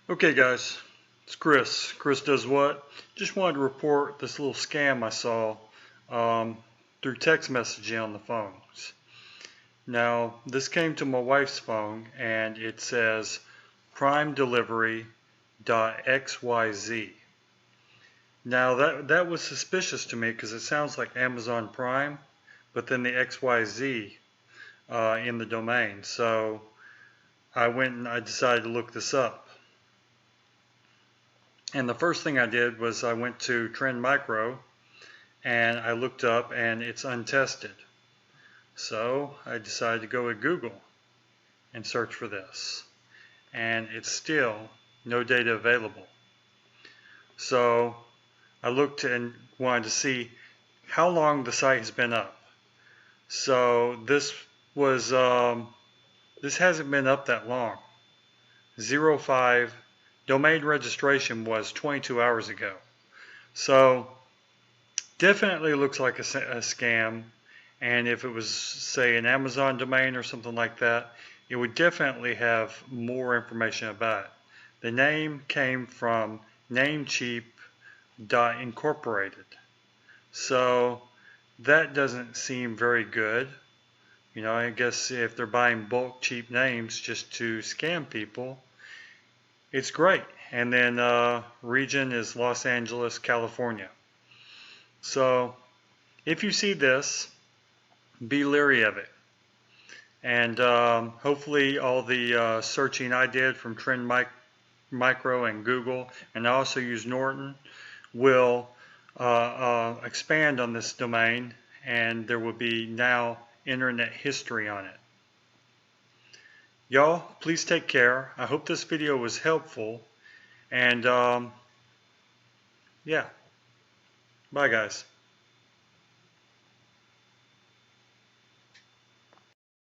Okay guys, it's Chris. Chris does what? Just wanted to report this little scam I saw through text messaging on the phones. Now, this came to my wife's phone and it says primedelivery.xyz. Now that was suspicious to me because it sounds like Amazon Prime, but then the XYZ in the domain. So I went and I decided to look this up. And the first thing I did was I went to Trend Micro and I looked up and it's untested. So I decided to go with Google and search for this. And it's still no data available. So I looked and wanted to see how long the site has been up. So this hasn't been up that long. 05 domain registration was 22 hours ago. So definitely looks like a scam, and if it was, say, an Amazon domain or something like that, it would definitely have more information about it. The name came from Namecheap.incorporated, so that doesn't seem very good. You know, I guess if they're buying bulk cheap names just to scam people, it's great. And then region is Los Angeles, California. So if you see this, be leery of it. And hopefully all the searching I did from Trend Micro and Google, and I also use Norton, will expand on this domain, and there will be now internet history on it. Y'all, please take care. I hope this video was helpful. And yeah, bye guys.